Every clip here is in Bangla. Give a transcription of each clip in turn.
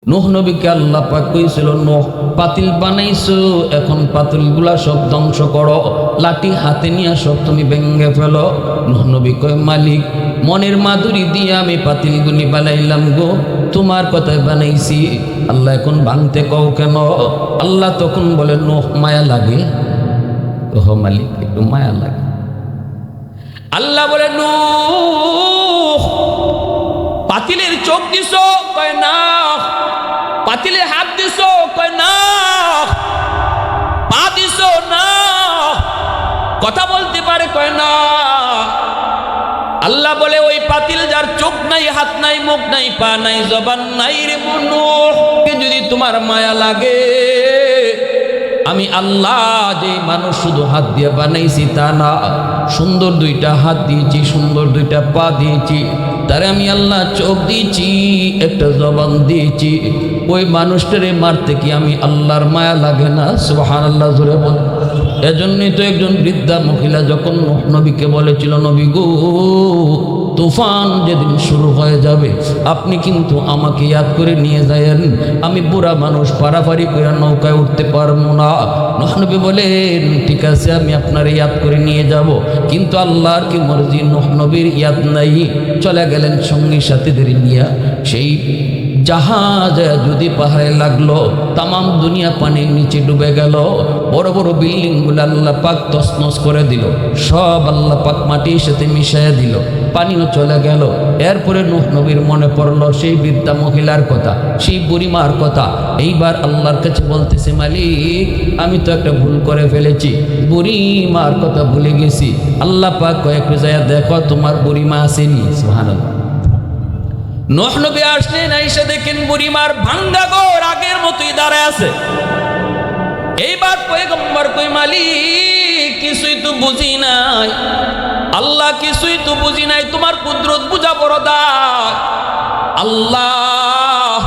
নূহ নবীকে আল্লাহ পাক কইছিল, নূহ পাতিল বানাইছো, এখন পাতিলগুলা সব ধ্বংস করো, লাঠি হাতে নিয়ে সব তুমি ভেঙে ফেলো। নূহ নবী কয়, মালিক মনের মাধুরী দিয়ে আমি পাতিলগুলি বানাইলাম গো, তোমার কথায় বানাইছি, আল্লাহ এখন ভাঙতে কও কেন? আল্লাহ তখন বলে, নূহ মায়া লাগে? ওহ মালিক একটু মায়া লাগে। আল্লাহ বলে, নূহ পাতিলের চোখ দিছো? কয় না। পাতিলে হাত দিছো? কয় না। পা দিছো? না। কথা বলতে পারে? কয় না। আল্লাহ বলে, ওই পাতিল যার চোখ নাই, হাত নাই, মুখ নাই, পা নাই, জবান নাই রে নূহ, যদি তোমার মায়া লাগে, আমি আল্লাহ যে মানুষ শুধু হাত দিয়ে বানাইছি তা না, সুন্দর দুইটা হাত দিয়েছি, সুন্দর দুইটা পা দিয়েছি, তারে আমি আল্লাহ চোখ দিয়েছি, একটা জবান দিয়েছি, ওই মানুষটারে মারতে কি আমি আল্লাহর মায়া লাগে না? সুবহানাল্লাহ জোরে বল। এজন্যই তো একজন বৃদ্ধা মহিলা যখন নূহ নবীকে বলেছিল, নবী গো, তুফান যেদিন শুরু হয়ে যাবে আপনি কিন্তু আমাকে ইয়াদ করে নিয়ে যায়েন, আমি বুড়া মানুষ, পারাপারি করে নৌকায় উঠতে পারবো না। নূহ নবী বলেন, ঠিক আছে আমি আপনার ইয়াদ করে নিয়ে যাব, কিন্তু আল্লাহর কি মর্জি, নূহ নবীর ইয়াদ নাই। চলে গেলেন সঙ্গী সাথীদের নিয়ে। সেই জাহাজ যদি পাহাড়ে লাগলো, তামাম দুনিয়া পানির নিচে ডুবে গেল, বড় বড় বিল্ডিং গুলো আল্লাহ পাক তছনছ করে দিল, সব আল্লাহ পাক মাটির সাথে মিশিয়ে দিল, পানিও চলে গেল। এরপরে নূহ নবীর মনে পড়লো সেই বৃদ্ধা মহিলার কথা, সেই বুড়িমার কথা। এইবার আল্লাহর কাছে বলতেছে, মালিক আমি তো একটা ভুল করে ফেলেছি, বুড়িমার কথা ভুলে গেছি। আল্লাহ পাক কয়েকটু যায় দেখো তোমার বুড়িমা আসেনি। সুবহানাল্লাহ। নূহ নবী আসলেন, আইসা দেখেন বুড়িমার ভাঙ্গা ঘর আগের মতোই দাঁড়ায় আছে। এইবার পয়গম্বর কই, মালিক কিছুই তো বুঝি নাই, আল্লাহ কিছুই তো বুঝি নাই, তোমার কুদরত বুঝা বড় দায়। আল্লাহ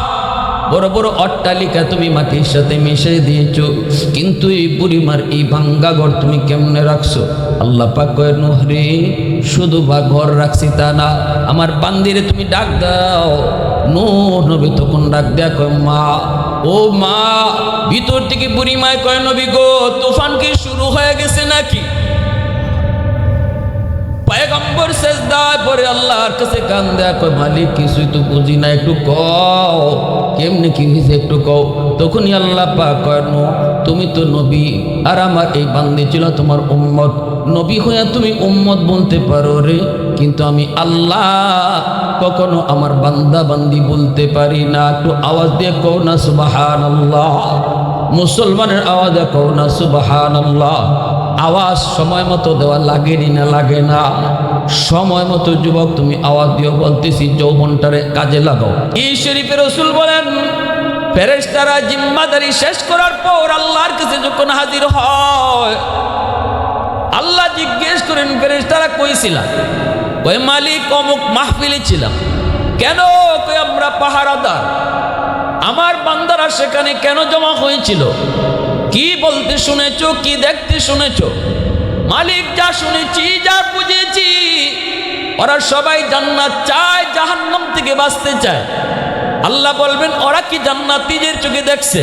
বড় বড় অট্টালিকা তুমি মাটির সাথে মিশিয়ে দিয়েছো, কিন্তু এই বুড়িমার এই ভাঙ্গা ঘর তুমি কেমনে রাখছো? আল্লাহ পাক কয়, নূহ রে, শুধু বা ঘর রাখছি তা না, আমার বান্দিরে তুমি ডাক দাও। নূহ নবী তখন ডাক দেয়া কয়, মা, ও মা। ভিতর থেকে বুড়িমায় কয়, নবী গো, তুফান কি শুরু হয়ে গেছে নাকি? পয়গম্বর সেজদায় পড়ে আল্লাহর কাছে কান দেয়া কয়, মালিক কিছুই তো বুঝি না, একটু কও কেমনে কি হয়েছে একটু কও। তখনই আল্লাহ পাক কয়, নূহ তুমি তো নবী, আর আমার এই বান্দি ছিল তোমার উম্মত, নবী হইয়া তুমি উম্মত বলতে পারো রে, কিন্তু আমি আল্লাহ কখনো আমার বান্দা বান্দি বলতে পারি না। একটু আওয়াজ দিয়ে কও না সুবহানাল্লাহ। মুসলমানের আওয়াজে কও না সুবহানাল্লাহ। আওয়াজ সময় মতো দেওয়া লাগেনি না লাগে না? সময় মতো যুবক তুমি আওয়াজ দিও, বলতেছি যৌবনটারে কাজে লাগাও। এই শরীফে রাসূল বলেন, ফেরেশতারা জিম্মাদারি শেষ করার পর আল্লাহর কাছে যখন হাজির হয়, আল্লাহ জিজ্ঞেস করেন, ফেরেশতারা কই ছিলা? ওই মালিক অমুক মাহফিলে ছিলাম। কেন? কই আমরা পাহারাদার, আমার বান্দারা সেখানে কেন জমা হয়েছিল? কি বলতে শুনেছো, কি দেখতে শুনেছো? মালিক, যা শুনেছি, যা বুঝেছি, ওরা সবাই জান্নাত চায়, জাহান্নাম থেকে বাঁচতে চায়। আল্লাহ বলবেন, ওরা কি জান্নাত নিজের চোখে দেখছে?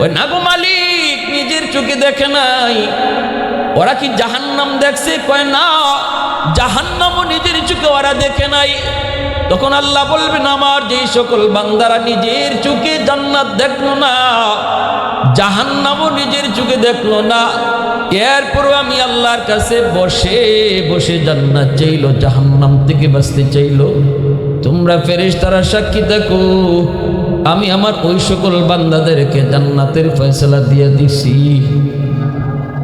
ওই না গো মালিক, নিজের চোখে দেখে নাই। ওরা কি জাহান্নাম দেখছে? কয় না, জাহান্নামও নিজের চোখে ওরা দেখে নাই। তখন আল্লাহ বলবেন, আমার যেই সকল বান্দারা নিজের চোখে জান্নাত দেখলো না, জাহান্নামও নিজের চোখে দেখলো না, এরপরও আমি আল্লাহর কাছে বসে বসে জান্নাত চাইলো, জাহান্নাম থেকে বাঁচতে চাইলো। তোমরা ফেরেশতারা সাক্ষী থাকো, আমি আমার ওই সকল বান্দাদেরকে জান্নাতের ফয়সালা দিয়ে দিছি।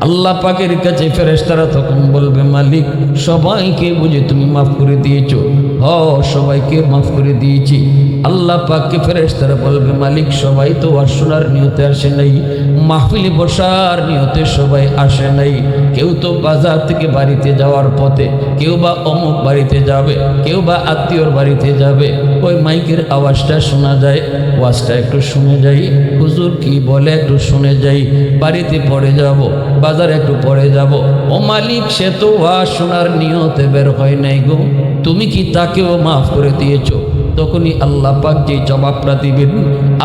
আল্লাহ পাকের কাছে ফেরেশতারা তখন বলবে, মালিক সবাইকে বুঝে তুমি মাফ করে দিয়েছো? হ, সবাইকে মাফ করে দিয়েছি। আল্লাহ পাককে ফেরেশতারা বলবে, মালিক সবাই তো ওয়াজ শোনার নিয়তে আসে নাই, মাহফিলে বসার নিয়তে সবাই আসে নাই। কেউ তো বাজার থেকে বাড়িতে যাওয়ার পথে, কেউ বা অমুক বাড়িতে যাবে, কেউ বা আত্মীয়র বাড়িতে যাবে। ওই মাইকের আওয়াজটা শোনা যায়, ওয়াজটা একটু শুনে যাই, হুজুর কি বলে একটু শুনে যাই, বাড়িতে পড়ে যাব, বাজারে একটু পড়ে যাব। ও মালিক, সে তো ওয়াজ শোনার নিয়তে বের হয় নাই গো, তুমি কি তাকেও মাফ করে দিয়েছো? তখনই আল্লাহ পাক যে জবাবটা দিবেন,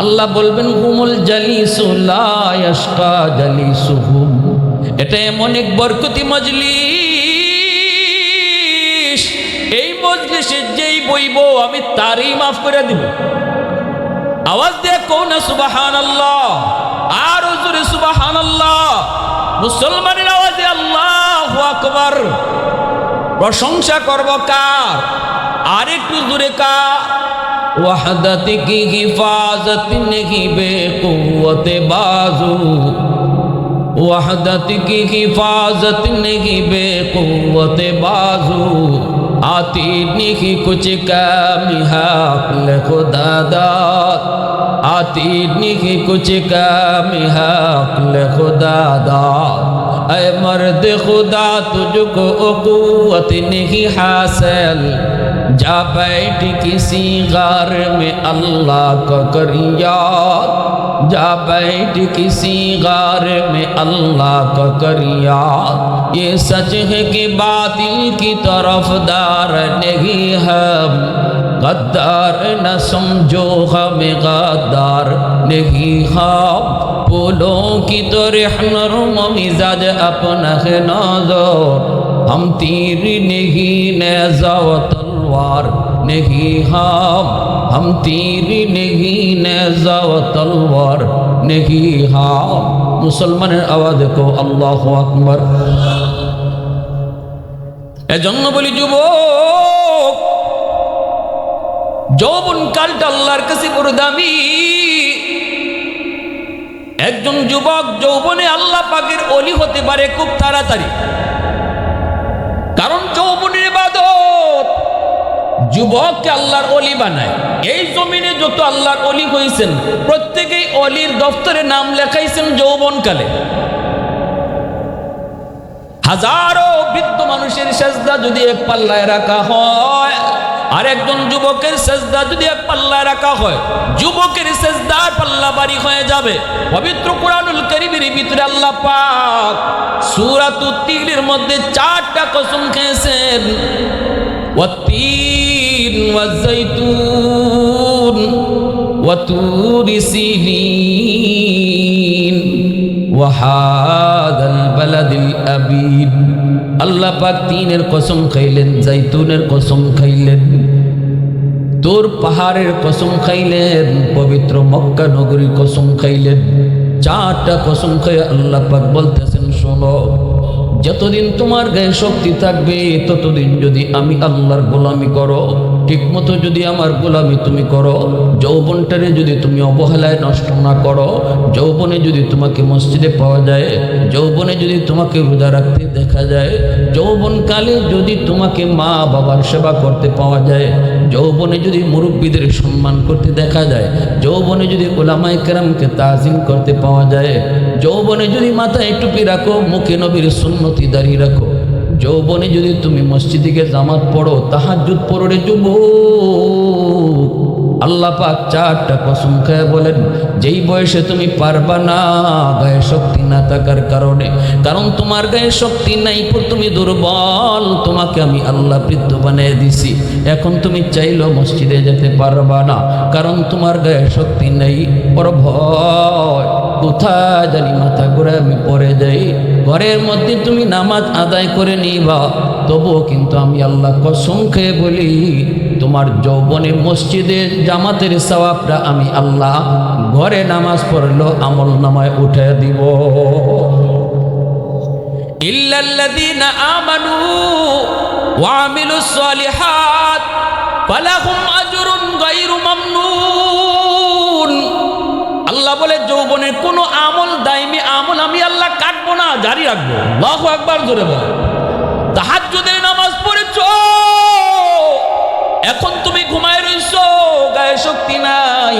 আল্লাহ বলবেন হুমুল জালিসু লা ইয়াশকা জালিসুহুম। এটা এমন এক বরকতি মজলিস, এই মজলিসে যেই বইব আমি তারই মাফ করে দিব। আওয়াজ দিয়ে কও না সুবহানাল্লাহ, আর জোরে সুবহানাল্লাহ। মুসলমানের আওয়াজে আল্লাহু আকবার। প্রশংসা করব কার? আর একটু জোরে কার? ওয়াহদাত কি হিফাজত নেহি বেকুওয়াতে বাজু, ওয়াহদাত কি হিফাজত নেহি বেকুওয়াতে বাজু, आती नहीं कुछ कमी हक खुदा दाद, आती नहीं कुछ कमी हक खुदा दाद। ऐ मर्द खुदा तुझको कुव्वत नहीं हासिल, जा बैठ किसी गार में अल्लाह का कर याद, जा बैठ किसी गार में अल्लाह का कर याद। ये सच है कि बातिल की तरफदार नहीं हम, गद्दार न समझो हमें गद्दार नहीं हम। फूलों की तो रहनुम मिजाज अपना है नजर, हम तीर नहीं नेज़ा व तलवार नहीं हम तीर नहीं नेज़ा व तलवार नहीं हम। মুসলমানের আওয়াজ কো আল্লাহু আকবার। এজন্য বলি যুবক, যৌবন কালটা আল্লাহর কাছে বড় দামি। একজন যুবক যৌবনে আল্লাহ পাকের ওলি হতে পারে খুব তাড়াতাড়ি, কারণ যৌবনের ইবাদত যুবককে আল্লাহর ওলি বানায়। এই জমিনে যত আল্লাহর ওলি হয়েছেন প্রত্যেকেই ওলির দফতরে নাম লেখাইছেন যৌবনকালে। হাজারো বৃদ্ধ মানুষের সেজদা যদি এক পাল্লায় রাখা হয়, আর একজন যুবকের সেজদা যদি এক পাল্লায় রাখা হয়, যুবকের সেজদার পাল্লা বাড়ি হয়ে যাবে। পবিত্র কুরআনুল কারীমের ভিতরে আল্লাহ পাক সূরাতুত তিনের মধ্যে 4টা কসম খেয়েছেন, ওয়াত-তিন ওয়াজ-যাইতুন ওয়া তুরি সিনিন ওয়া হাদাল বালাদিল আমিন। আল্লাহ পাক তিনের কসম খাইলেন, জাইতুনের কসম খাইলেন, তোর পাহাড়ের কসম খাইলেন, পবিত্র মক্কা নগরীর কসম খাইলেন। 4টা কসম খাইয়ে আল্লাহ পাক বলতেছেন, শোনো, যতদিন তোমার গায়ে শক্তি থাকবে ততদিন যদি আমি আল্লাহর গোলামি করো, ঠিক মতো যদি আমার গোলামি তুমি করো, যৌবনটারে যদি তুমি অবহেলায় নষ্ট না করো, যৌবনে যদি তোমাকে মসজিদে পাওয়া যায়, যৌবনে যদি তোমাকে রোজা রাখতে দেখা যায়, যৌবনকালে যদি তোমাকে মা বাবার সেবা করতে পাওয়া যায়, যৌবনে যদি মুরব্বীদের সম্মান করতে দেখা যায়, যৌবনে যদি উলামায়ে কেরামকে তাজিম করতে পাওয়া যায়, যৌবনে যদি মাথায় টুপি রাখো, মুখে নবীর সুন্নতি দাঁড়িয়ে রাখো, যৌবনে যদি তুমি মসজিদে জামাত পড়ো, তাহাজ্জুদ পড়ো রে যুবক। আল্লাহ পাক 4টা কসম খেয়ে বলেন, যেই বয়সে তুমি পারবা না গায়ে শক্তি না থাকার কারণে, কারণ তোমার গায়ে শক্তি নাই, তুমি দুর্বল, তোমাকে আমি আল্লাহ বৃদ্ধ বানিয়ে দিছি, এখন তুমি চাইলেও মসজিদে যেতে পারবা না, কারণ তোমার গায়ে শক্তি নেই। বড় ভয়, কোথায় জানি মাথা ঘুরে আমি পড়ে যাই। ঘরের মধ্যে তুমি নামাজ আদায় করে নিবা, তবুও কিন্তু আমি আল্লাহ কসম খেয়ে বলি, তোমার যৌবনে মসজিদে জামাতের সওয়াবটা আমি আল্লাহ ঘরে নামাজ পড়লো আমল নামায় উঠে দিব। ইল্লাল্লাযীনা আমানু ওয়া আমিলুস সালিহাত ফালাহুম আজরুন গায়রু মামনুন। আল্লাহ বলে যৌবনের কোনো আমল, দাইমি আমল আমি আল্লাহ কাটবো না, জারি রাখবো। আল্লাহু আকবার, জোরে বল। তাহাজ্জুদের নামাজ পড়েছো, এখন তুমি ঘুমায় রইছো, গায়ে শক্তি নাই,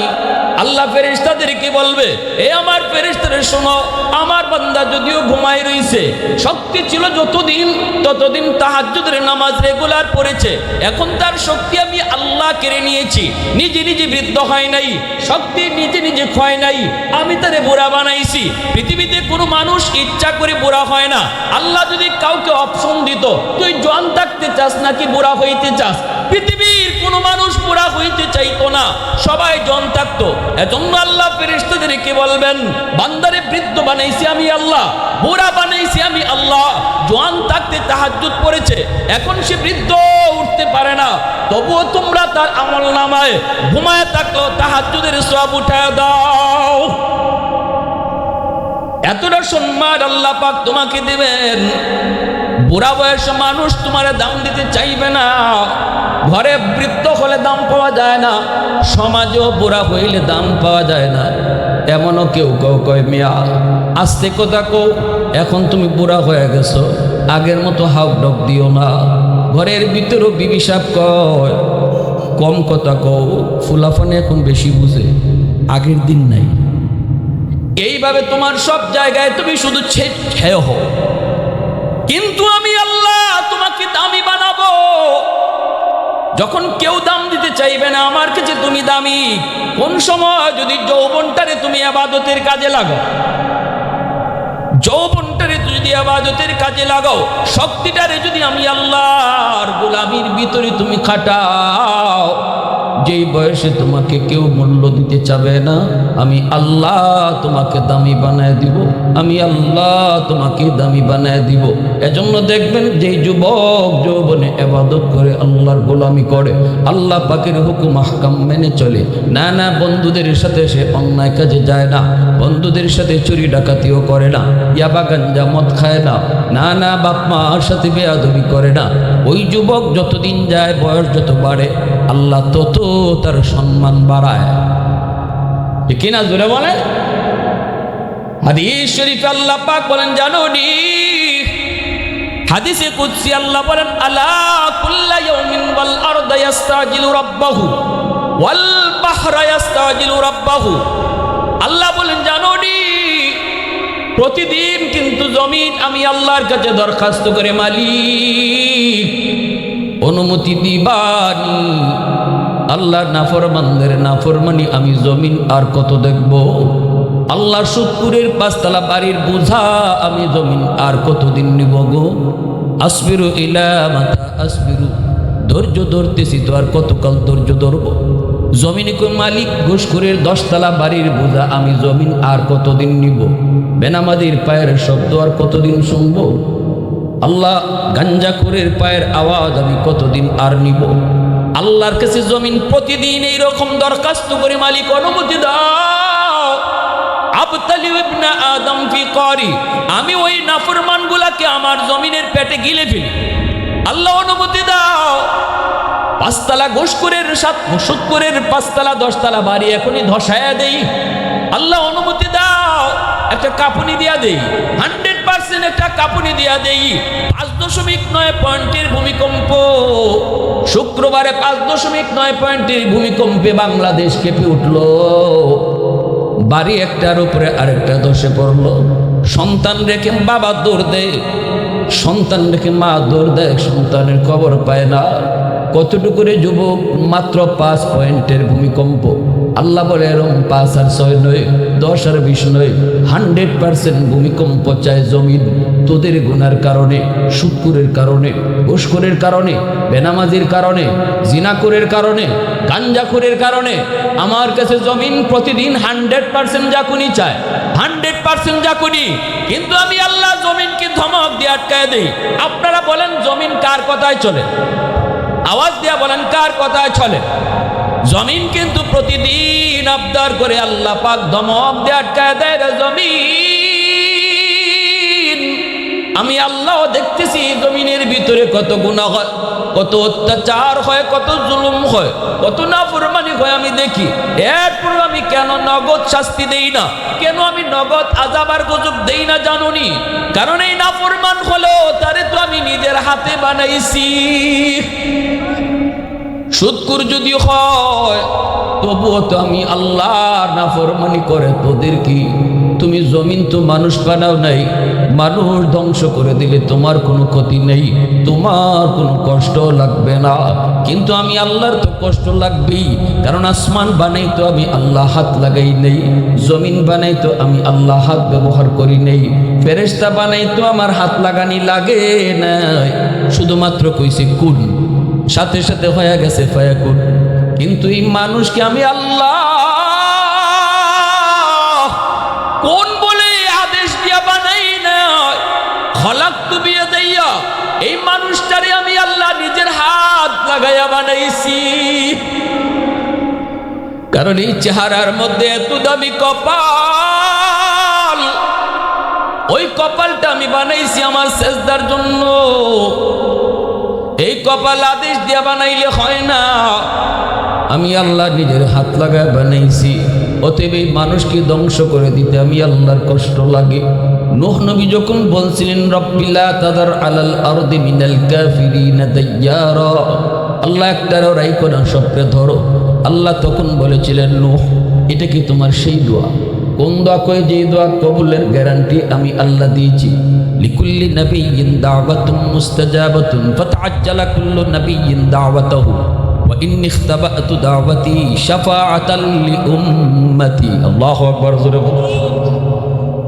আল্লাহ ফেরেশতাদেরকে বলবে, এ আমার ফেরেশতারা শোনো, আমার বান্দা যদিও ঘুমায় রইছে, শক্তি ছিল যতদিন ততদিন তাহাজ্জুদের নামাজ রেগুলার পড়েছে, এখন তার শক্তি আমি আল্লাহ কেড়ে নিয়েছি। নিজে নিজে বৃদ্ধ হয় নাই, শক্তি নিজে নিজে ক্ষয় নাই, আমি তারে বুড়া বানাইছি। পৃথিবীতে কোনো মানুষ ইচ্ছা করে বুড়া হয় না। আল্লাহ যদি কাউকে অপশন দিত, তুই জোয়ান থাকতে চাস নাকি বুড়া হইতে চাস, পৃথিবীর কোন কোনো মানুষ বুড়া হইতে চাইতো না, সবাই জন থাকতো। এজন্য আল্লাহ ফেরেশতাদেরকে বলবেন, বান্দারে বৃদ্ধ বানাইছি আমি আল্লাহ, বুড়া বানাইছি আমি আল্লাহ। জওয়ান থাকতে তাহাজ্জুদ পড়েছে, এখন সে বৃদ্ধ উঠতে পারে না, তবুও তোমরা তার আমল নামায় ঘুমায় থাকলেও তাহাজ্জুদের সওয়াব উঠায় দাও। এতটা সম্মান আল্লাহ পাক তোমাকে দিবেন। বুড়া বয়স মানুষ তোমার দাম দিতে চাইবে না। ঘরে বৃদ্ধ হলে দাম পাওয়া যায় না, সমাজেও বুড়া হইলে দাম পাওয়া যায় না। এমনও কেউ কয় মিয়া আস্তে কথা কও, এখন তুমি বুড়া হয়ে গেছো, আগের মতো হাউক ডক দিও না। ঘরের ভিতরেও বিবি সাহেব কয় কম কথা কও, ফুলাফানে এখন বেশি বুঝে, আগের দিন নাই। এইভাবে তোমার সব জায়গায় তুমি শুধু ছেয়ে হও, কিন্তু আমি আল্লাহ তোমাকে দামি বানাবো। যখন কেউ দাম দিতে চাইবে না, আমার কাছে তুমি দামি। কোন সময় যদি যৌবনটারে তুমি ইবাদতের কাজে লাগাও, যৌবনটারে যদি ইবাদতের কাজে লাগাও, শক্তিটারে যদি আমি আল্লাহর গোলামির ভিতরে তুমি খাটাও, যেই বয়সে তোমাকে কেউ মূল্য দিতে চাবে না, আমি আল্লাহ তোমাকে দামি বানায় দিব, আমি আল্লাহ তোমাকে দামি বানায় দিব। এজন্য দেখবেন যেই যুবক যৌবনে ইবাদত করে, আল্লাহর গোলামি করে, আল্লাহ পাকের হুকুম আহকাম মেনে চলে, না না বন্ধুদের সাথে সে অন্যায় কাজে যায় না, বন্ধুদের সাথে চুরি ডাকাতিও করে না, ইয়াবা গাঞ্জা মদ খায় না, না না বাপ মার সাথে বেয়াদবি করে না, ওই যুবক যতদিন যায়, বয়স যত বাড়ে, আল্লাহ তত তার সম্মান বাড়ায়। ঠিক না? জোরে বলেন। হাদিস শরীফে আল্লাহ পাক বলেন, জানো নি? হাদিসে কুদসি আল্লাহ বলেন, আলা কুল্লা ইয়াউমিন ওয়াল আরদা ইস্তাজিলু রাব্বাহু ওয়াল বাহরা ইস্তাজিলু রাব্বাহু। আল্লাহ বলেন, জানো নি? প্রতিদিন কিন্তু জমিন আমি আল্লাহর কাছে দরখাস্ত করে, মালিক অনুমতি দিবানি। আল্লাহর নাফরমানদের নাফরমানি আমি জমিন আর কত দেখব? আল্লাহর শুকরের 5 তলা বাড়ির বোঝা আমি জমিন আর কতদিন নিব গো? আসবিরু ইলা মাতা আসবিরু, ধৈর্য ধরতেছি তো আর কতকাল ধৈর্য ধরব? জমিনে কই মালিক, ঘুষখোরের 10 তলা বাড়ির বোঝা আমি জমিন আর কতদিন নিব? বেনামাজির পায়ের শব্দ আর কতদিন শুনব? আল্লাহ গাঞ্জাখোরের পায়ের আওয়াজ আমি কতদিন আর নিব? আল্লাহর কাছে জমিন প্রতিদিন এইরকম দরখাস্ত করে, মালিক অনুমতি দাও, আবতালি ইবনা আদম ফি করি, আমি ওই নাফরমান গুলাকে আমার জমিনের পেটে গিলে ফেলি। আল্লাহ অনুমতি দাও, 5 তলা ঘুষখোরের 5 তলা 10 তলা বাড়ি এখনই ধসায়া দেই। আল্লাহ অনুমতি দাও, একটা কাপুনি দিয়া দেই, 100% একটা কাপুনি দিয়া দেই। 5.9 পয়েন্টের ভূমিকম্প, শুক্রবারে 5.9 পয়েন্টের ভূমিকম্পে বাংলাদেশ কেঁপে উঠল। বাড়ি একটার উপরে আরেকটা ধসে পড়ল। সন্তান রেখে বাবা দৌড় দেয়, সন্তান রেখে মা দৌড় দেয়, সন্তানের খবর পায় না। কতটুকু রে যুবক? মাত্র 5 পয়েন্টের ভূমিকম্প। আল্লাহ বলে এরকম 5 আর 6 নয়, 10 আর 20 নয়, 100% ভূমিকম্প চায় জমিন। তোদের গুনার কারণে, সুদখোরের কারণে, ঘুষখোরের কারণে, বেনামাজির কারণে, জিনাখোরের কারণে, গাঞ্জাখোরের কারণে আমার কাছে জমিন প্রতিদিন 100% জাকুনি চায়, 100% জাকুনি। কিন্তু আমি আল্লাহ জমিনকে ধমক দিয়ে আটকায় দেই। আপনারা বলেন জমিন কার কথায় চলে? আওয়াজ দিয়া বলেন কার কথায় চলে? জমিন কিন্তু প্রতিদিন আবদার করে, আল্লাহ পাক ধমক দিয়ে আটকায় দেয়, জমিন আমি আল্লাহ দেখতেছি জমিনের ভিতরে কত গুনাহ হয়, কত অত্যাচার হয়, কত জুলুম হয়, কত নাফরমানি হয় আমি দেখি। এরপর আমি কেন নগদ শাস্তি দেই না? কেন আমি নগদ আযাব আর গজব দেই না জানুনি? কারণ এই নাফরমান হলো তারে তো আমি নিজের হাতে বানাইছি। সুদখোর যদি হয় তবুও তো আমি আল্লাহর নাফরমানি করে তোদের কি? তুমি জমিন তো মানুষ বানাও নাই, মানুষ ধ্বংস করে দিলে তোমার কোনো ক্ষতি নেই, তোমার কোনো কষ্ট লাগবে না। কিন্তু আমি আল্লাহর তো কষ্ট লাগবেই, কারণ আসমান বানাই তো আমি আল্লাহ হাত লাগাই নেই, জমিন বানাই তো আমি আল্লাহ হাত ব্যবহার করি নেই, ফেরেশতা বানাই তো আমার হাত লাগানি লাগে নাই, শুধুমাত্র কইছে কুন। সাথে সাথে হয়ে গেছে ফায়াকুন। কিন্তু এই মানুষকে আমি আল্লাহ কোন বলে আদেশ দিয়া বানাই না, খলাকতু বিয়াদাইয়া, এই মানুষটারে আমি আল্লাহ নিজের হাত লাগাইয়া বানাইছি। কারণ এই চেহারার মধ্যে এত দামি কপাল, ওই কপালটা আমি বানাইছি আমার সেজদার জন্য। এই কপাল আদেশ দিয়া বানাইলে হয় না, আমি আল্লাহ নিজের হাত লাগায় বানাইছি। অতএব এই মানুষকে ধ্বংস করে দিতে আমি আল্লাহর কষ্ট লাগে। নূহ নবী যখন বলছিলেন রব্বি লা তাযার আলাল আরদি মিনাল কাফিরিনা দাইয়ারা, আল্লাহ একটারও রাইখো না, সবকে ধরো। আল্লাহ তখন বলেছিলেন নূহ, এটা কি তোমার সেই দোয়া? কোন দোয়া? কয় যে দোয়া কবুলের গ্যারান্টি আমি আল্লাহ দিয়েছি। লিকুল্লি নাবিয়্যিন দাওয়াতুন মুস্তাজাবাতুন ফাতাআজ্জালা কুল্লু নাবিয়্যিন দাওয়াতাহু ওয়া ইন্নী ইখতাবাতু দাওয়াতি শাফাআতাল লিউম্মতি। আল্লাহু আকবার। জোরে বলুন।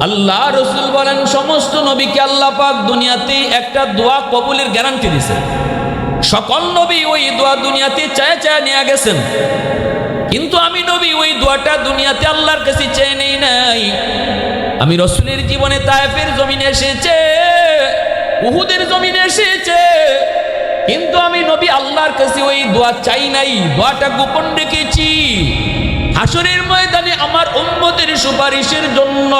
আল্লাহ রাসূল বলেন সমস্ত নবীকে আল্লাহ পাক দুনিয়াতে একটা দোয়া কবুলের গ্যারান্টি দিয়েছেন। সকল নবী ওই দোয়া দুনিয়াতে চায় চায় নিয়ে গেছেন, কিন্তু আমি নবী ওই দোয়াটা দুনিয়াতে আল্লাহর কাছে চেয়ে নেই নাই। আমি রাসূলের জীবনে তায়েফের জমিনে এসেছে, উহুদের জমিনে এসেছে, কিন্তু আমি নবী আল্লাহর কাছে ওই দোয়া চাই নাই, দোয়াটা গোপন রেখেছি হাসরের ময়দানে আমার উম্মতের সুপারিশের জন্য।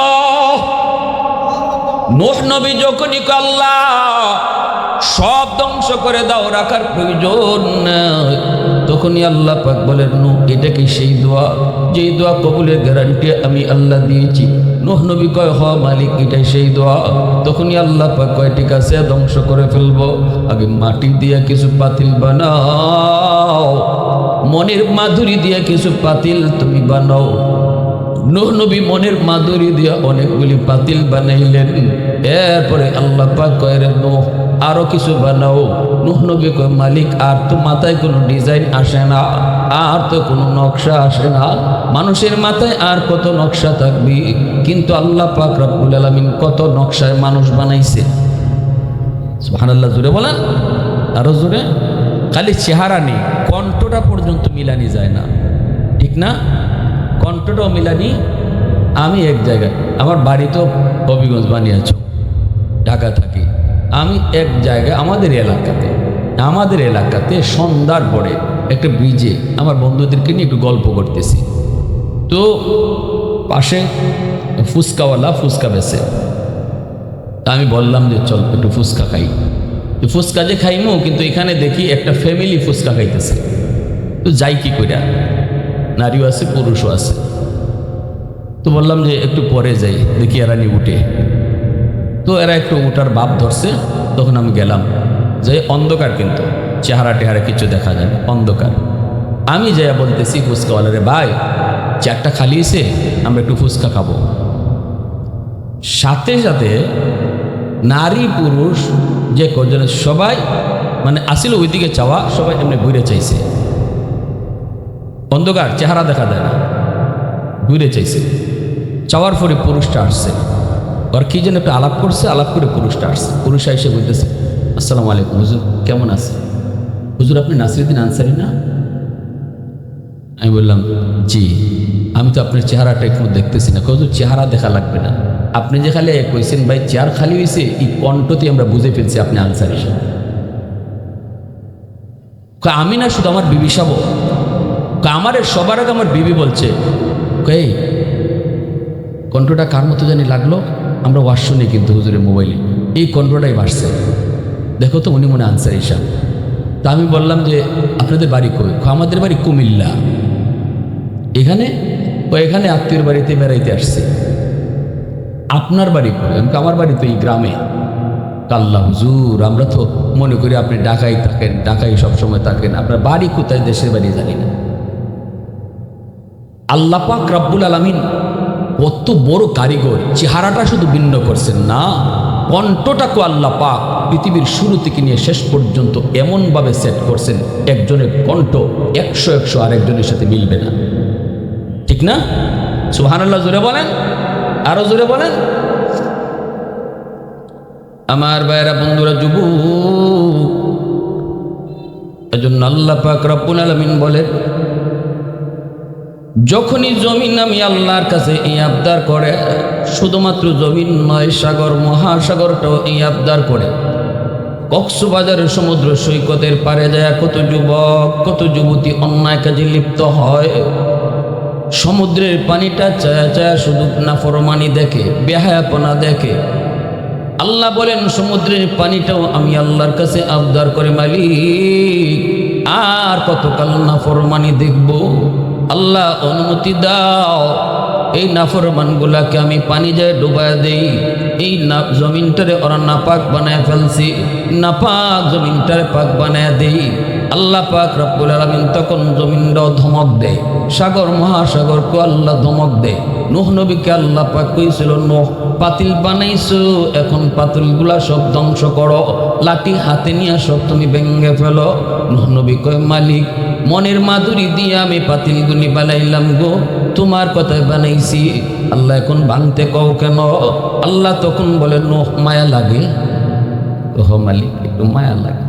নূহ নবী যখনই আল্লাহ সব ধ্বংস করে দাও, রাখার প্রয়োজন নাই, তখনই আল্লাহ পাক বলেন নূহ এটা কি সেই দোয়া যেই দোয়া কবুলের গ্যারান্টি আমি আল্লাহ দিয়েছি? নূহ নবী কয় হ মালিক, এটাই সেই দোয়া। তখনই আল্লাহ পাক কয় ঠিক আছে ধ্বংস করে ফেলবো, আগে মাটি দিয়া কিছু পাতিল বানাও, মনের মাধুরী দিয়া কিছু পাতিল তুমি বানাও। নূহ নবী মনের মাধুরী দিয়া অনেকগুলি পাতিল বানাইলেন। এরপরে আল্লাহ পাক কয় রে নূহ আরো কিছু বানাও। নূহ নবী কয় মালিক আর তো মাথায় কোনো ডিজাইন আসে না, আর তো কোনো নকশা আসে না, মানুষের মাথায় আর কত নকশা থাকবে, কিন্তু আল্লাহ পাক রব্বুল আলামিন কত নকশায় মানুষ বানাইছে। সুবহানাল্লাহ। জোরে বলেন, আরো জোরে। খালি চেহারা নেই, কণ্ঠটা পর্যন্ত মিলানি যায় না, ঠিক না? কণ্ঠটাও মিলানি। আমি এক জায়গায়, আমার বাড়ি তো হবিগঞ্জ বানিয়েছ, ঢাকা থাকি। আমি এক জায়গায় আমাদের এলাকাতে সন্ধ্যার পরে একটা ব্রিজে আমার বন্ধুদেরকে নিয়ে একটু গল্প করতেছি, তো পাশে ফুচকাওয়ালা ফুচকা বেচে। আমি বললাম যে চল একটু ফুচকা খাই। তো ফুচকা যে খাইমো, কিন্তু এখানে দেখি একটা ফ্যামিলি ফুচকা খাইতেছে। তো যাই কি কইরা, নারীও আছে পুরুষও আছে। তো বললাম যে একটু পরে যাই, দেখি এরা নি উঠে। তো এরা একটু উঠার ভাব ধরছে, তখন আমি গেলাম, যে অন্ধকার, কিন্তু চেহারা টেহারা কিছু দেখা যায় না, অন্ধকার। আমি যাইয়া বলতেছি ফুচকাওয়ালারে, ভাই চেয়ারটা খালি হয়েছে, আমরা একটু ফুচকা খাবো। সাথে সাথে নারী পুরুষ যে কজনের সবাই মানে আসলে ওইদিকে চাওয়া, সবাই এমনি ঘুরে চাইছে। অন্ধকার, চেহারা দেখা যায় না, ঘুরে চাইছে। চাওয়ার পরে পুরুষটা আসছে, আর কি যেন একটা আলাপ করছে, আলাপ করে পুরুষটা আসছে। পুরুষটা এসে বলতেছে আসসালামু আলাইকুম হুজুর, কেমন আছে? হুজুর আপনি নাসিরুদ্দিন আনসারী না? আমি বললাম জি। আমি তো আপনার চেহারাটা একটু দেখতেছি না। হুজুর চেহারা দেখা লাগবে না, আপনি যে খালি কইছেন ভাই চেয়ার খালি হয়েছে, এই কণ্ঠতে আমরা বুঝে ফেলছি আপনি আনসারী। আমি না শুধু আমার বিবি সাব, আমার সবার আগে আমার বিবি বলছে এই কণ্ঠটা কার মতো জানি লাগলো, আমরা ওয়াজ শুনি কিন্তু হুজুরের মোবাইলে, এই কণ্ঠটাই বাসছে, দেখো তো উনি মনে আনসারী সাহেব। তা আমি বললাম যে আপনাদের বাড়ি কই? আমাদের বাড়ি কুমিল্লা। এখানে এখানে আত্মীয়র বাড়িতে বেড়াইতে আসছে। আপনার বাড়ি কই? আমার বাড়ি তো এই গ্রামে। কাল্লা হুজুর, আমরা তো মনে করি আপনি ঢাকায় থাকেন, ঢাকায় সবসময় থাকেন, আপনার বাড়ি কোথায়, দেশের বাড়ি জানি না। আল্লাহ পাক রব্বুল আলামিন কত বড় কারিগর, চেহারাটা শুধু ভিন্ন করছেন না, কণ্ঠটাকে আল্লাহ পাক পৃথিবীর শুরু থেকে নিয়ে শেষ পর্যন্ত এমনভাবে সেট করছেন, একজনের কণ্ঠ 100 আরেকজনের সাথে মিলবে না, ঠিক না? সুবহানাল্লাহ। জোরে বলেন, আরো জোরে বলেন। আমার ভাইয়েরা, বন্ধুরা, যুবক, এজন্য আল্লাহ পাক রব্বুল আলামিন বলেন, যখনই জমিন আমি আল্লাহর কাছে এই আবদার করে, শুধুমাত্র জমিন নয়, সাগর মহাসাগরটাও এই আবদার করে। কক্সবাজারের সমুদ্র সৈকতের পারে যায় কত যুবক কত যুবতী অন্যায় কাজে লিপ্ত হয়। সমুদ্রের পানিটা চায়া চায়া শুধু নাফরমানি দেখে, বেহায়াপনা দেখে। আল্লাহ বলেন, সমুদ্রের পানিটাও আমি আল্লাহর কাছে আবদার করে, মালিক আর কতকাল নাফরমানি দেখব? আল্লাহ অনুমতি দাও, এই নাফরমানগুলাকে আমি পানি যায় ডুবায় দেই। এই জমিনটারে ওরা নাপাক বানায় ফেলছি, নাপাক জমিনটারে পাক বানায় দেই। আল্লাহ পাক রব্বুল আলামিন তখন জমিনটাও ধমক দেয়, সাগর মহাসাগরকে আল্লাহ ধমক দেয়। নূহ নবীকে আল্লাহ পাক কইছিল, নূহ পাতিল বানাইছো, এখন পাতিলগুলা সব ধ্বংস করো, লাঠি হাতে নিয়ে সব তুমি ভেঙে ফেলো। নূহ নবী কয়, মালিক মনের মাধুরী দিয়ে আমি পাতিলগুলি বানাইলাম গো, তোমার কথায় বানাইছি, আল্লাহ এখন ভাঙতে কও কেন? আল্লাহ তখন বলে, নূহ মায়া লাগে? ওহ মালিক একটু মায়া লাগে।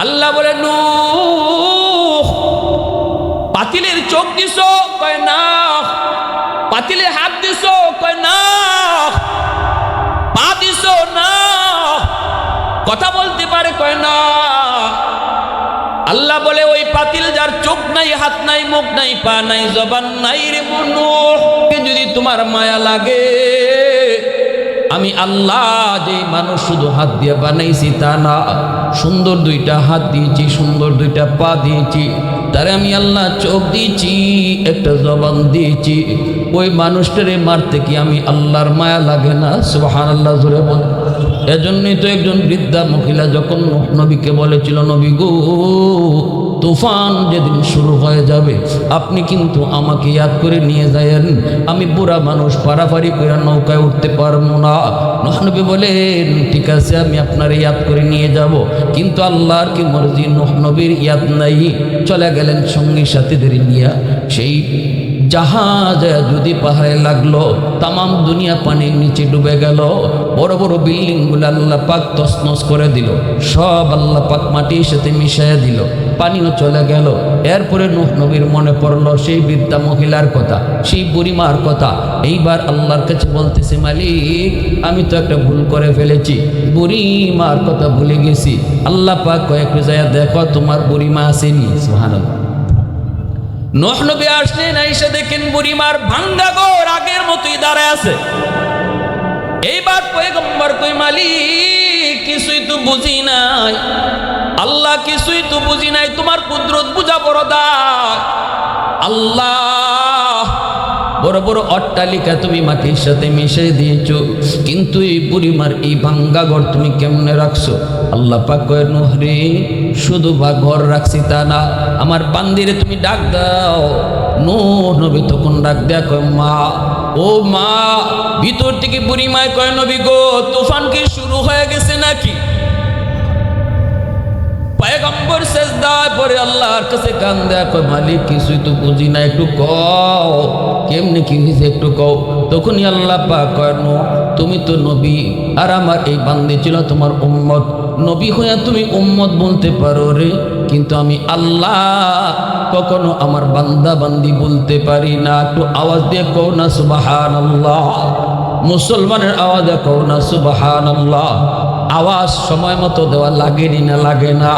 আল্লাহ বলে, নূহ পাতিলের চোখ দিছো? কয় না। পাতিলে হাত দিছো? কয় না। পা দিছো? না। কথা বলতে পারে? কয় না। আল্লাহ বলে, ওই পাতিল যার চোখ নাই, হাত নাই, মুখ নাই, পা নাই, জবান নাই রে নূহ, যদি তোমার মায়া লাগে, আমি আল্লাহ যে মানুষ শুধু হাত দিয়ে বানাইছি তা না, সুন্দর দুইটা হাত দিয়েছি, সুন্দর দুইটা পা দিয়েছি, তারে আমি আল্লাহ চোখ দিয়েছি, একটা জবান দিয়েছি। ওই মানুষটারে মারতে কি আমি আল্লাহর মায়া লাগে না? সুবহানাল্লাহ জোরে বল। এজন্যই তো একজন বৃদ্ধা মহিলা যখন নূহ নবীকে বলেছিল, নবী গো, তুফান যেদিন শুরু হয়ে যাবে আপনি কিন্তু আমাকে ইয়াদ করে নিয়ে যায়েন, আমি বুড়া মানুষ, পারাপারি করে নৌকায় উঠতে পারবো না। নূহ নবী বলেন, ঠিক আছে আমি আপনার ইয়াদ করে নিয়ে যাব। কিন্তু আল্লাহর কি মর্জি, নূহ নবীর ইয়াদ নাই। চলে গেলেন সঙ্গী সাথীদের নিয়ে। সেই জাহাজ যদি পাহাড়ে লাগলো, তামাম দুনিয়া পানির নিচে ডুবে গেল। বড় বড় বিল্ডিংগুলো আল্লাহ পাক তছনছ করে দিল, সব আল্লাহ পাক মাটির সাথে মিশিয়ে দিল, পানিও চলে গেল। এরপরে নূহ নবীর মনে পড়লো সেই বৃদ্ধা মহিলার কথা, সেই বুড়িমার কথা। এইবার আল্লাহর কাছে বলতেছে, মালিক আমি তো একটা ভুল করে ফেলেছি, বুড়িমার কথা ভুলে গেছি। আল্লাহ পাক কয়েকটু যায় দেখো তোমার বুড়িমা আসেনি। সুবহানাল্লাহ। নূহ নবী আসলেন, আইসা দেখেন বুড়িমার ভাঙ্গা ঘর আগের মতোই দাঁড়ায় আছে। এইবার পয়গম্বর কই, মালিক কিছুই তো বুঝি নাই, আল্লাহ কিছুই তো বুঝি নাই, তোমার কুদরত বুঝা বড় দায়। আল্লাহ বড় বড় অট্টালিকা তুমি মাটির সাথে মিশিয়ে দিয়েছো, কিন্তু এই বুড়িমার এই ভাঙ্গা ঘর তুমি কেমনে রাখছো? আল্লাহ পাক কয়, নূহ রে শুধু ঘর রাখছি তা না, আমার বান্দিরে তুমি ডাক দাও। নূহ নবী তখন ডাক দেয়া কয়, মা, ও মা। ভিতর থেকে বুড়িমায় কয়, নবী গো, তুফান কি শুরু হয়ে গেছে নাকি? পয়গম্বর সেজদায় পড়ে আল্লাহর কাছে কান দেয়া কয়, মালিক কিছুই তো বুঝি না, একটু কও কেমনে কি হয়েছে একটু কও। তখনই আল্লাহ পাক কয়, নূহ তুমি তো নবী, আর আমার এই বান্দি ছিল তোমার উম্মত। নবী হইয়া তুমি উম্মত বলতে পারো রে, কিন্তু আমি আল্লাহ কখনো আমার বান্দা বান্দি বলতে পারি না। একটু আওয়াজ দিয়ে কও না সুবহানাল্লাহ। মুসলমানের আওয়াজে কও না সুবহানাল্লাহ। আওয়াজ সময় মতো দেওয়া লাগেনি না লাগে না?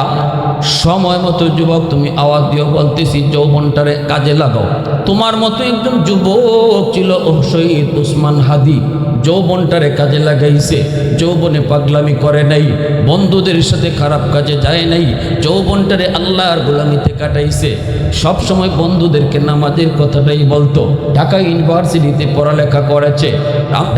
সময় মতো যুবক তুমি আওয়াজ দিও, বলতেছি যৌবনটারে কাজে লাগাও। তোমার মতো একজন যুবক ছিল শহীদ উসমান হাদি, যৌবনটারে কাজে লাগাইছে, যৌবনে পাগলামি করে নাই, বন্ধুদের সাথে খারাপ কাজে যায় নাই, যৌবনটারে আল্লাহর গোলামিতে কাটাইছে। সব সময় বন্ধুদেরকে নামাজের কথাটাই বলতো। ঢাকা ইউনিভার্সিটিতে পড়ালেখা করেছে,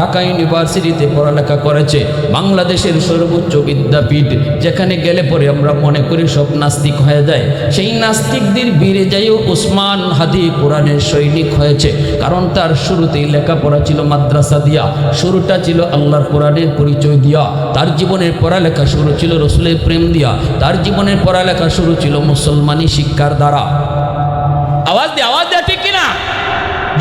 ঢাকা ইউনিভার্সিটিতে পড়ালেখা করেছে, বাংলাদেশের সর্বোচ্চ বিদ্যাপীঠ, যেখানে গেলে পরে আমরা মনে করি সব নাস্তিক হয়ে যায়। সেই নাস্তিকদের বীরে যাইও উসমান হাদি কোরআনের সৈনিক হয়েছে, কারণ তার শুরুতেই লেখাপড়া ছিল মাদ্রাসা দিয়া, শুরুটা ছিল আল্লাহর কোরআনের পরিচয় দিয়া, তার জীবনের পড়ালেখা শুরু ছিল রসুলের প্রেম দিয়া, তার জীবনের পড়ালেখা শুরু ছিল মুসলমানি শিক্ষার দ্বারা। আওয়াজ দেয়া ঠিক কিনা?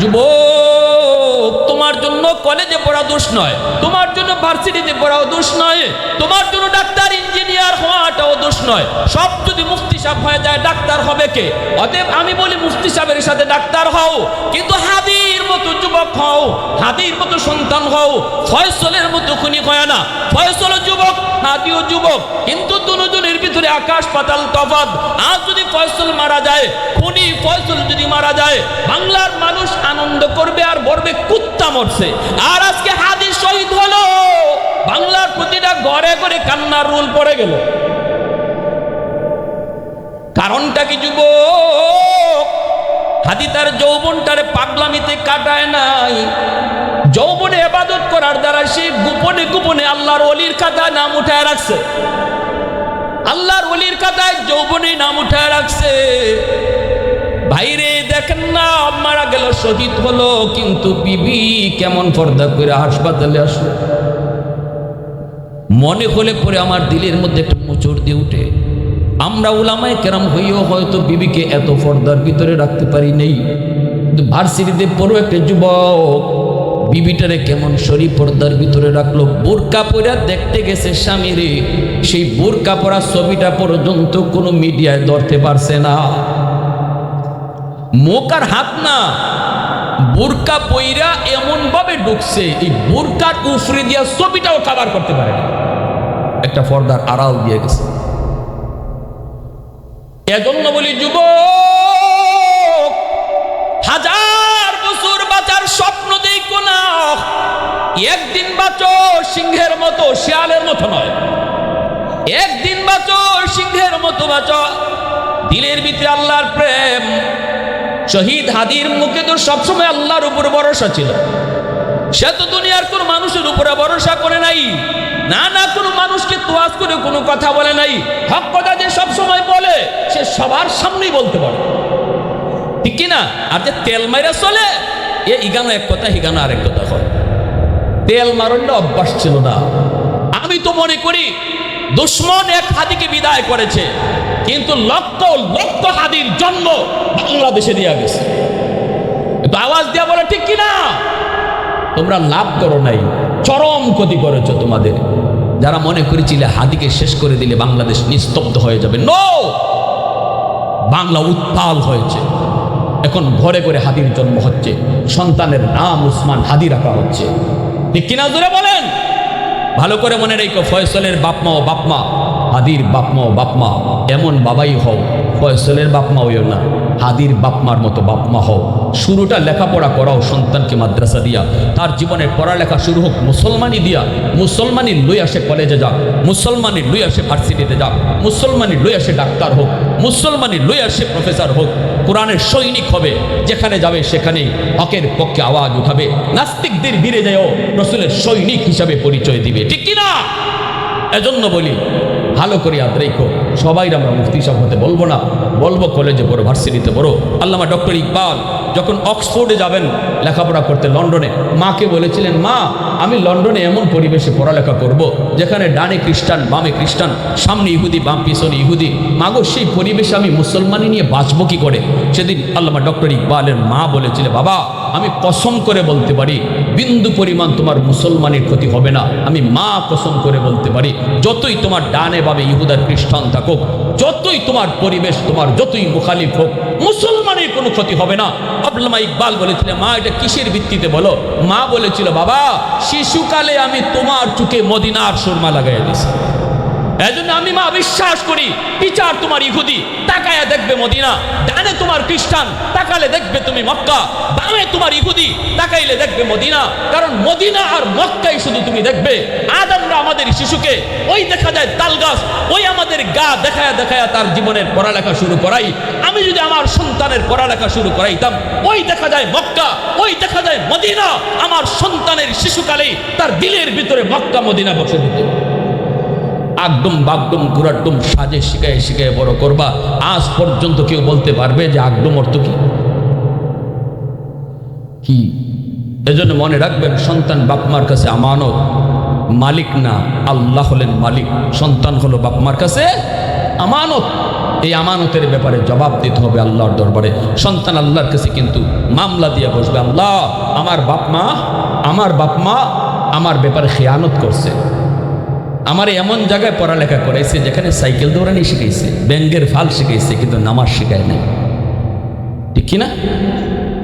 যুবক, তোমার জন্য কলেজে পড়া দোষ নয়, তোমার জন্য ভার্সিটিতে পড়াও দোষ নয়, তোমার জন্য ডাক্তার, ইঞ্জিনিয়ার হওয়াটাও দোষ নয়। সব যদি মুফতি সাহেব হয়ে যায় ডাক্তার হবে কে? অতএব আমি বলি মুফতি সাহেবের সাথে ডাক্তার হও, কিন্তু হাদির মতো যুবক হও, হাদির মতো সন্তান হও। ফয়সলের মতো খুনি হয় না। ফয়সল যুবক, হাদিও যুবক, কিন্তু দুজনের ভিতরে আকাশ পাতাল তফাৎ। আজ যদি ফয়সল মারা যায়, খুনি ফয়সল যদি মারা যায়, বাংলার মানুষ আনন্দ করবে আর বলবে কুত্তা মরছে। আর আজকে হাদি শহীদ হলো, বাংলার প্রতিটা ঘরে ঘরে কান্নার রোল পড়ে গেল। কারণটা কি? যুবক হাদি তার যৌবনটারে পাগলামিতে কাটায় নাই। যৌবনে ইবাদত করার দ্বারা সে গোপনে গোপনে আল্লাহর ওলির খাতায় নাম উঠায় রাখছে। আল্লাহর ওলির খাতায় যৌবনে নাম উঠায় রাখছে। ভাইরে দেখেন না, মারা গেল, শহীদ হলো, কিন্তু বিবি কেমন পর্দা করে হাসপাতালে আসলো। মনে হলে পরে আমার দিলের মধ্যে একটা মোচড় দিয়ে উঠে। আমরা উলামায়ে কেরাম হইও হয়তো বিবিকে এত পর্দার ভিতরে রাখতে পারি নেই, কিন্তু ভার্সিটিতে পড়ো একটা যুবক বিবিটারে কেমন শরীর পর্দার ভিতরে রাখলো। বোরকা পরা দেখতে গেছে স্বামীরে, সেই বোরকা পরা ছবিটা পর্যন্ত কোনো মিডিয়ায় ধরতে পারছে না। মুখ আর হাত না, বোরকা পইরা এমন ভাবে ঢুকছে, এই বোরকার উফরে দিয়া ছবিটাও কভার করতে পারে না, একটা পর্দার আড়াল দিয়ে গেছে। এজন্য বলি যুবক, হাজার বছর বাঁচার স্বপ্ন দেখো না, একদিন বাঁচো সিংহের মতো, শিয়ালের মতো নয়। একদিন বাঁচো সিংহের মতো বাঁচো। দিলের ভিতরে আল্লাহর প্রেম। শহীদ হাদির মুখে তো সবসময় আল্লাহর উপর ভরসা ছিল। সে তো দুনিয়ার কোন মানুষের উপরে ভরসা করে নাই, না না কোনো মানুষকে তোয়াজ করে কোনো কথা বলে নাই। হক কথা যে সবসময় বলে, সে সবার সামনেই বলতে পারে, ঠিক কিনা? আর যে তেল মাইরা চলে, এ ইগানো এক কথা, হিগানো আরেক কথা হয়। তেল মারণটা অভ্যাস ছিল না। আমি তো মনে করি দুশ্মন এক হাদিকে বিদায় করেছে, কিন্তু লক্ষ লক্ষ হাদির জন্ম বাংলাদেশে দিয়া গেছে। একটু আওয়াজ দিয়া বলে ঠিক কিনা? তোমরা লাভ করো নাই, চরম ক্ষতি করেছো তোমাদের। যারা মনে করেছিলে হাদিকে শেষ করে দিলে বাংলাদেশ নিস্তব্ধ হয়ে যাবে, নো, বাংলা উত্তাল হয়েছে। এখন ঘরে ঘরে হাদির জন্ম হচ্ছে, সন্তানের নাম উসমান হাদি রাখা হচ্ছে, ঠিক কিনা? জোরে বলেন। ভালো করে মনে রেখো, ফয়সলের বাপমা ও বাপমা, হাদির বাপমা ও বাপমা, এমন বাবাই হও। ফয়সলের বাপমা হইও না, হাদির বাপমার মতো বাপমা হও। শুরুটা লেখাপড়া করাও সন্তানকে মাদ্রাসা দিয়া, তার জীবনের পড়ালেখা শুরু হোক মুসলমানি দিয়া। মুসলমানি লই আসে কলেজে যাক, মুসলমানি লই আসে ভার্সিটিতে যাক, মুসলমানি লই আসে ডাক্তার হোক, মুসলমানি লই আসে প্রফেসর হোক। কোরআনের সৈনিক হবে, যেখানে যাবে সেখানেই হকের পক্ষে আওয়াজ উঠাবে। নাস্তিকদের ভিড়ে যাও, রসুলের সৈনিক হিসাবে পরিচয় দিবে, ঠিক কিনা? এজন্য বলি ভালো করে ইয়াদ রেখো, সবাই আমরা মুফতি সাহেব হতে বলবো না, বলবো কলেজে পড়ো, ভার্সিটিতে পড়ো। আল্লামা ডক্টর ইকবাল যখন অক্সফোর্ডে যাবেন লেখাপড়া করতে, লন্ডনে, মাকে বলেছিলেন, মা আমি লন্ডনে এমন পরিবেশে পড়ালেখা করব যেখানে ডানে খ্রিস্টান, বামে খ্রিস্টান, সামনে ইহুদি, বাম পিছনে ইহুদি। মাগো সেই পরিবেশে আমি মুসলমানি নিয়ে বাঁচবো কি করে? সেদিন আল্লামা ডক্টর ইকবালের মা বলেছিলেন, বাবা আমি কসম করে বলতে পারি বিন্দু পরিমাণ তোমার মুসলমানের ক্ষতি হবে না। আমি মা কসম করে বলতে পারি, যতই তোমার ডানে বামে ইহুদার খ্রিস্টান থাকুক, যতই তোমার পরিবেশ তোমার যতই মুখালিফ হোক, মুসলমানের কোনো ক্ষতি হবে না। আল্লামা ইকবাল বলেছিলেন, মা এটা কিসের ভিত্তিতে বলো? মা বলেছিল, বাবা শিশুকালে আমি তোমার চুকে মদিনার সুরমা লাগাইয়া দিয়েছি, এজন্য আমি মা বিশ্বাস করি টিচার তোমার ইহুদি, তাকায়া দেখবে মদিনা, ডানে তোমার খ্রিস্টান, তাকালে দেখবে তুমি মক্কা, বামে তোমার ইহুদি, তাকাইলে দেখবে মদিনা। কারণ মদিনা আর মক্কাই শুধু তুমি দেখবে। আজ আমরা আমাদের শিশুকে ওই দেখা যায় তাল গাছ, ওই আমাদের গা দেখায়া দেখায়া তার জীবনের পড়ালেখা শুরু করাই। আমি যদি আমার সন্তানের পড়ালেখা শুরু করাইতাম, ওই দেখা যায় মক্কা, ওই দেখা যায় মদিনা, আমার সন্তানের শিশুকালেই তার দিলের ভিতরে মক্কা মদিনা বসে দিত। আগডুম বাগডুম গুড়াডুম সাজে শিখায় শিখায় বড় করবা। আজ পর্যন্ত কেউ বলতে পারবে যে আগডুম অর্থ কি? এজন্য মনে রাখবেন, সন্তান বাপমার কাছে আমানত, মালিক না, আল্লাহ হলেন মালিক, সন্তান হলো বাপমার কাছে আমানত। এই আমানতের ব্যাপারে জবাব দিতে হবে আল্লাহর দরবারে। সন্তান আল্লাহর কাছে কিন্তু মামলা দিয়ে বসবে, আল্লাহ আমার বাপমা আমার ব্যাপারে খেয়ানত করছে, আমার এমন জায়গায় পড়ালেখা করাইছে যেখানে সাইকেল দৌড়ানি শিখাইছে, ব্যাঙ্গের ফাল শিখাইছে, কিন্তু নামাজ শিখায় নাই। ঠিক কিনা?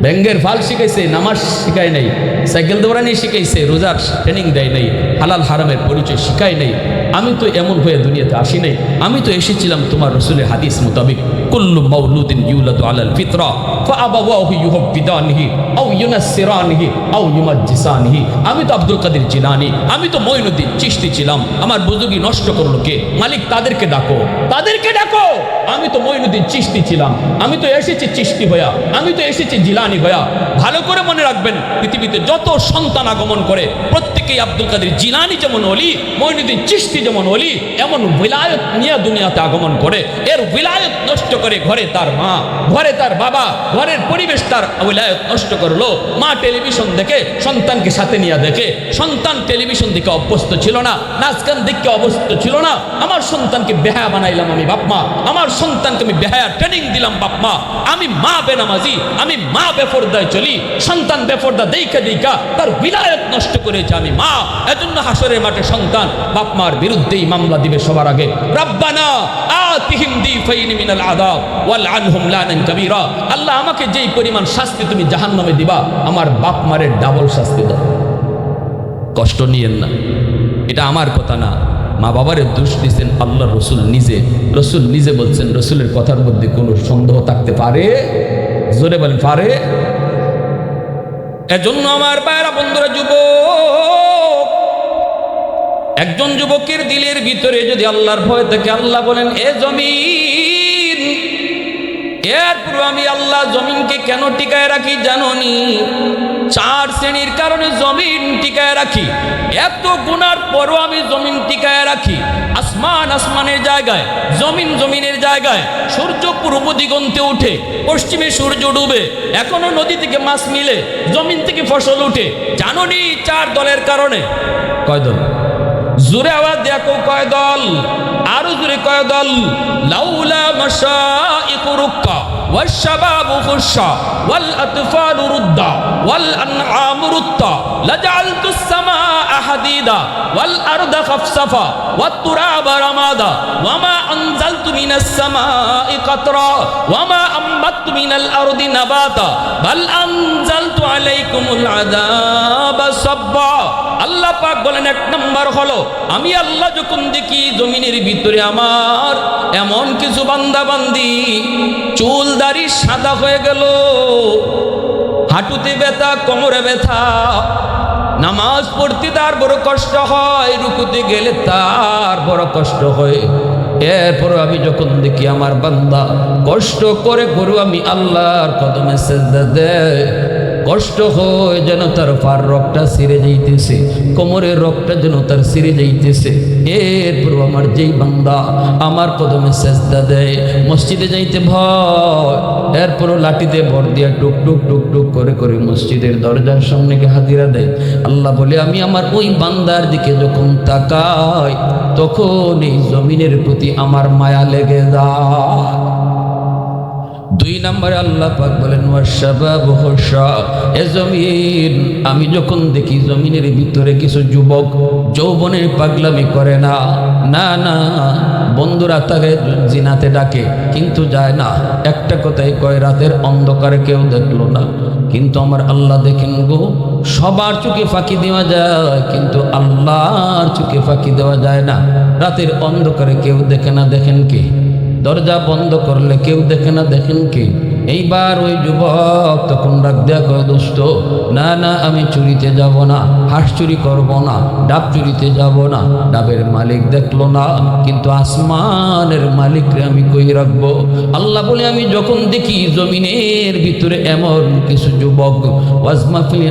ব্যাঙ্গের ফাল শিখাইছে, নামাজ শিখায় নাই। সাইকেল দৌড়ানি শিখাইছে, রোজার ট্রেনিং দেয় নাই, হালাল হারামের পরিচয় শিখায় নাই। আমি তো এমন হয়ে দুনিয়াতে আসি নাই। আমি তো এসেছিলাম তোমার রসুলের হাদিস মোতাবেক, কুল্লু মাউলুদিন ইউলাদু আলাল ফিতরা ফাআবাওয়াহু ইউহাব্বিদানিহি আও ইউনাসসিরানিহি আও ইউমাজ্জিসানিহি। আমি তো আব্দুল কাদের জিলানী, আমি তো মঈনুদ্দিন চিশতি ছিলাম। আমার বুজুর্গি নষ্ট করলো কে? মালিক, তাদেরকে ডাকো, তাদেরকে ডাকো। আমি তো মঈনুদ্দিন চিশতি ছিলাম, আমি তো এসেছি চিশতি হইয়া, আমি তো এসেছি জিলানী হইয়া। ভালো করে মনে রাখবেন, পৃথিবীতে যত সন্তান আগমন করে প্রত্যেকেই আব্দুল কাদের জিলানী যেমন ওলি, মঈনুদ্দিন চিশতি যেমন ওলি, এমন উলায়াত নিয়ে দুনিয়াতে আগমন করে। এর উলায়াত নষ্ট করে ঘরে তার মা, ঘরে তার বাবা, ঘরের পরিবেশ তার উলায়াত নষ্ট করলো। মা টেলিভিশন দেখে সন্তানকে সাথে নিয়ে দেখে, সন্তান টেলিভিশন দিকে অভ্যস্ত ছিল না, নাচ গান দিকে অভ্যস্ত ছিল না। আমার সন্তানকে বেহায়া বানাইলাম আমি বাপ মা, আমার সন্তানকে আমি বেহায়া ট্রেনিং দিলাম বাপ মা। আমি মা বেনামাজি, আমি মা বেফরদায় চলি, সন্তান বেফরদা দেইখা দেইখা তার বিলায়ত নষ্ট করেছে আমি মা। এজন্য হাসরের মাঠে সন্তান বাপ মার বিরুদ্ধেই মামলা দিবে সবার আগে। রব্বানা আতিহিম দিফাইন মিনাল আযাব ওয়াল আনহুম লানান কাবীরা। আল্লাহ, আমাকে যেই পরিমাণ শাস্তি তুমি জাহান্নামে দিবা, আমার বাপ মারের ডাবল শাস্তি দাও। কষ্ট নিয়েন না, এটা আমার কথা না। মা বাবারে দোষ দিচ্ছেন আল্লাহ রসুল নিজে। রসুল নিজে বলছেন, রসুলের কথার মধ্যে কোনো সন্দেহ থাকতে পারে? জোরে বলেন, পারে? এজন্য আমার ভাইরা, বন্ধুরা, যুবক, একজন যুবকের দিলের ভিতরে যদি আল্লাহর ভয় থাকে, আল্লাহ বলেন, এ জমিন, এরপর আমি আল্লাহ জমিনকে কেন টিকায় রাখি জানোনি? 4 শ্রেণীর কারণে জমিন টিকায় রাখি। এত গুনার পরও আমি জমিন টিকায় রাখি। আসমান আসমানের জায়গায়, জমিন জমিনের জায়গায়। সূর্য পূর্ব দিগন্তে উঠে, পশ্চিমে সূর্য ডুবে, এখনো নদী থেকে মাছ মিলে, জমিন থেকে ফসল উঠে। জানোনি 4 দলের কারণে? কয় দল? জোরে আওয়াজ দেখো, কয় দল? আরো জোরে, কয় দল? লাউলা মাশাইকু রুক্কা والشباب خشا والأطفال ردا والأنعام ردا لجعلت السماء حديدا والأرض خفصفا والتراب رمادا وما أنزلت من السماء قطرا وما أنبت من الأرض نباتا بل أنزلت عليكم العذاب صبا। আল্লাহ পাক বলেন, 1 নম্বর হলো, আমি আল্লাহ যখন দেখি জমিনের ভিতরে আমার এমন কিছু বান্দা বান্দি চুল দাড়ি সাদা হয়ে গেল, হাঁটুতে ব্যথা, কোমরে ব্যথা, নামাজ পড়তে তার বড় কষ্ট হয়, রুকুতে গেলে তার বড় কষ্ট হয়। এরপর আমি যখন দেখি আমার বান্দা কষ্ট করে গরু আমি আল্লাহর কদমে সেজদা দেয়, কষ্ট হয় যেন তার পার রগটা ছিঁড়ে যাইতেছে, কোমরের রগটা যেন তার ছিঁড়ে যাইতেছে। এরপর আমার যেই বান্দা আমার কদমে সেজদা দেয়, মসজিদে যাইতে ভয়, এরপরও লাঠিতে ভর দিয়া টুক টুক টুক টুক করে করে মসজিদের দরজার সামনে গিয়ে হাজিরা দেয়। আল্লাহ বলে, আমি আমার ওই বান্দার দিকে যখন তাকাই, তখন এই জমিনের প্রতি আমার মায়া লেগে যায়। 2 নম্বরে আল্লাহ পাক বলেন, ওয়াশাবাবু হুশা, এ জমিন, আমি যখন দেখি জমিনের ভিতরে কিছু যুবক যৌবনের পাগলামি করে না, না না, বন্ধুরা তাকে জিনাতে ডাকে কিন্তু যায় না, একটা কথাই কয়, রাতের অন্ধকারে কেউ দেখলো না, কিন্তু আমার আল্লাহ দেখেন গো। সবার চোখে ফাঁকি দেওয়া যায়, কিন্তু আল্লাহর চোখে ফাঁকি দেওয়া যায় না। রাতের অন্ধকারে কেউ দেখে না, দেখেন কে? দরজা বন্ধ করলে কেউ দেখে না, দেখেন কে? এইবার ওই যুবক তখন ডাক দেয়া কয়, দোস্ত, না না, আমি চুরিতে যাব না, হাঁস চুরি করব না, ডাব চুরিতে যাব না। ডাবের মালিক দেখলো না, কিন্তু আসমানের মালিকরে আমি কই রাখবো? আল্লাহ বলে, আমি যখন দেখি জমিনের ভিতরে এমন কিছু যুবক ওয়াজ মাহফিলে